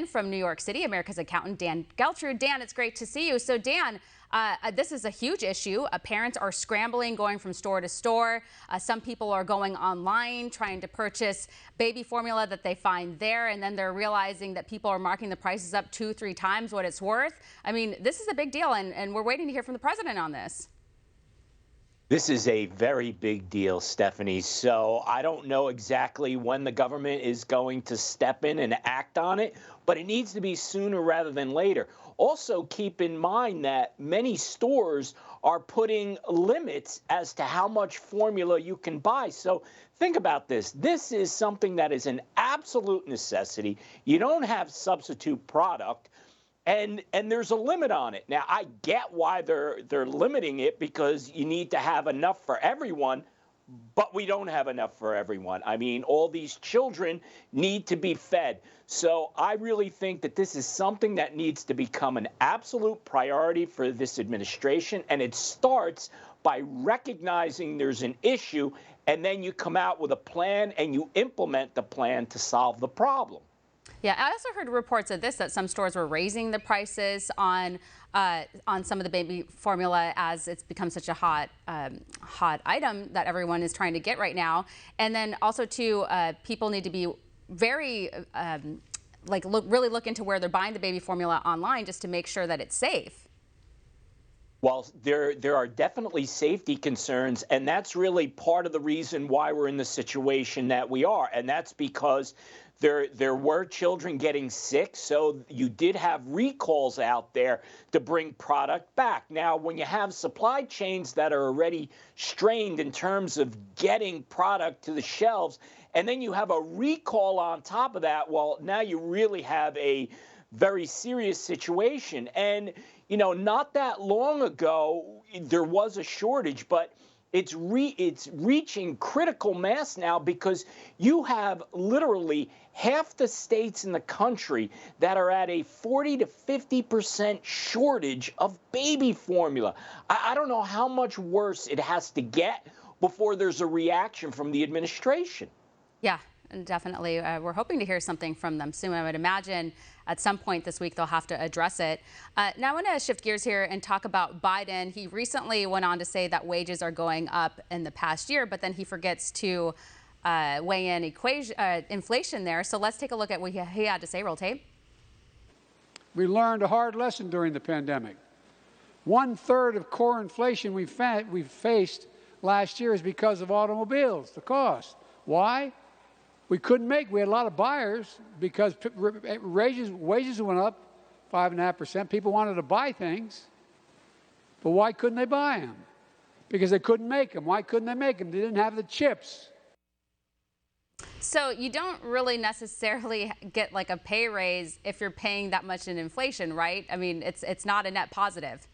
From New York City, America's accountant Dan Geltrude. Dan, it's great to see you. So Dan, this is a huge issue. Parents are scrambling, going from store to store. Some people are going online trying to purchase baby formula that they find there, and then they're realizing that people are marking the prices up 2-3 times what it's worth. I mean, this is a big deal, and we're waiting to hear from the president on this. This is a very big deal, Stephanie. So I don't know exactly when the government is going to step in and act on it, but it needs to be sooner rather than later. Also, keep in mind that many stores are putting limits as to how much formula you can buy. So think about this. This is something that is an absolute necessity. You don't have substitute product. And there's a limit on it. Now, I get why they're limiting it, because you need to have enough for everyone, but we don't have enough for everyone. I mean, all these children need to be fed. So I really think that this is something that needs to become an absolute priority for this administration. And it starts by recognizing there's an issue, and then you come out with a plan and you implement the plan to solve the problem. Yeah, I also heard reports of this, that some stores were raising the prices on some of the baby formula as it's become such a hot item that everyone is trying to get right now. And then also too, people need to be very really look into where they're buying the baby formula online, just to make sure that it's safe. Well, there are definitely safety concerns, and that's really part of the reason why we're in the situation that we are. And that's because there were children getting sick, so you did have recalls out there to bring product back. Now, when you have supply chains that are already strained in terms of getting product to the shelves, and then you have a recall on top of that, well, now you really have a very serious situation. And, you know, not that long ago, there was a shortage, but it's reaching critical mass now, because you have literally half the states in the country that are at a 40 to 50% shortage of baby formula. I don't know how much worse it has to get before there's a reaction from the administration. Yeah. And definitely, we're hoping to hear something from them soon. I would imagine at some point this week they'll have to address it. Now I want to shift gears here and talk about Biden. He recently went on to say that wages are going up in the past year, but then he forgets to weigh in inflation there. So let's take a look at what he had to say. Roll tape. We learned a hard lesson during the pandemic. 1/3 of core inflation we faced last year is because of automobiles, the cost. Why? We had a lot of buyers because wages went up 5.5%. People wanted to buy things, but why couldn't they buy them? Because they couldn't make them. Why couldn't they make them? They didn't have the chips. So you don't really necessarily get like a pay raise if you're paying that much in inflation, right? I mean, it's not a net positive.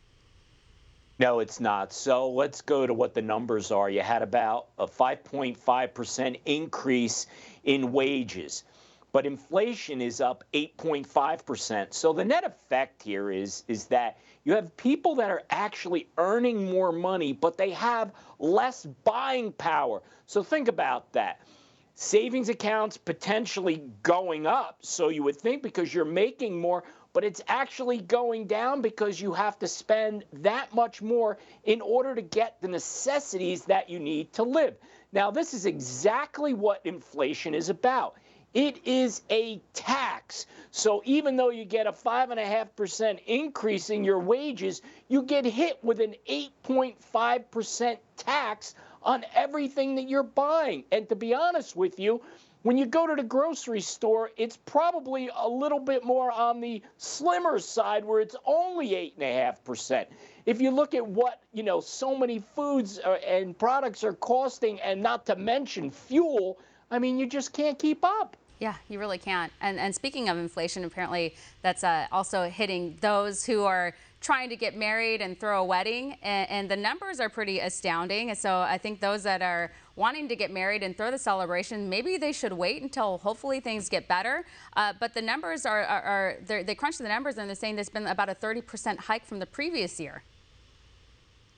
No, it's not. So let's go to what the numbers are. You had about a 5.5% increase in wages, but inflation is up 8.5%. So the net effect here is that you have people that are actually earning more money, but they have less buying power. So think about that. Savings accounts potentially going up, so you would think because you're making more, but it's actually going down because you have to spend that much more in order to get the necessities that you need to live. Now, this is exactly what inflation is about. It is a tax. So even though you get a 5.5% increase in your wages, you get hit with an 8.5% tax on everything that you're buying. And to be honest with you, when you go to the grocery store, it's probably a little bit more on the slimmer side, where it's only 8.5%. If you look at what, so many foods and products are costing, and not to mention fuel, I mean, you just can't keep up. Yeah, you really can't. And speaking of inflation, apparently that's also hitting those who are trying to get married and throw a wedding. And the numbers are pretty astounding. And so I think those that are wanting to get married and throw the celebration, maybe they should wait until hopefully things get better. But the numbers they crunched the numbers, and they're saying there's been about a 30% hike from the previous year.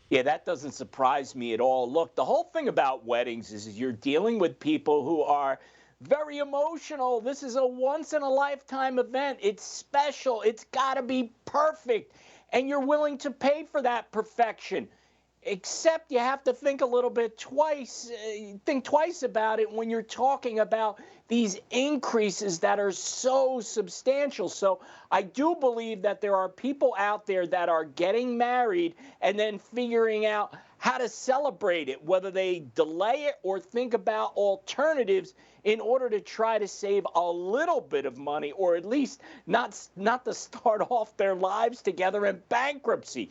Yeah, that doesn't surprise me at all. Look, the whole thing about weddings is you're dealing with people who are very emotional. This is a once in a lifetime event. It's special. It's got to be perfect. And you're willing to pay for that perfection. Except you have to think a little bit twice, think twice about it when you're talking about these increases that are so substantial. So I do believe that there are people out there that are getting married and then figuring out how to celebrate it, whether they delay it or think about alternatives in order to try to save a little bit of money, or at least not to start off their lives together in bankruptcy.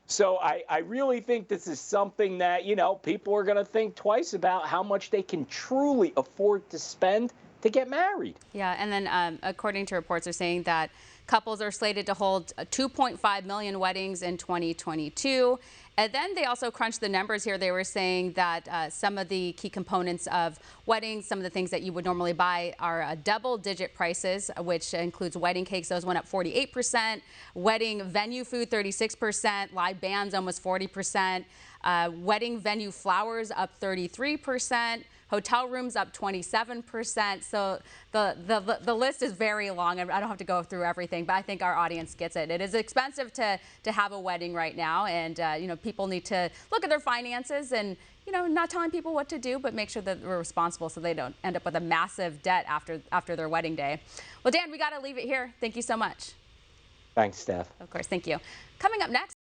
So I really think this is something that, people are going to think twice about how much they can truly afford to spend to get married. Yeah, and then according to reports, they're saying that couples are slated to hold 2.5 million weddings in 2022. And then they also crunched the numbers here. They were saying that some of the key components of weddings, some of the things that you would normally buy are double-digit prices, which includes wedding cakes. Those went up 48%. Wedding venue food, 36%. Live bands, almost 40%. Wedding venue flowers, up 33%. Hotel rooms up 27%. So the list is very long. I don't have to go through everything, but I think our audience gets it. It is expensive to have a wedding right now, and people need to look at their finances and not telling people what to do, but make sure that we're responsible so they don't end up with a massive debt after their wedding day. Well, Dan, we got to leave it here. Thank you so much. Thanks, Steph. Of course, thank you. Coming up next.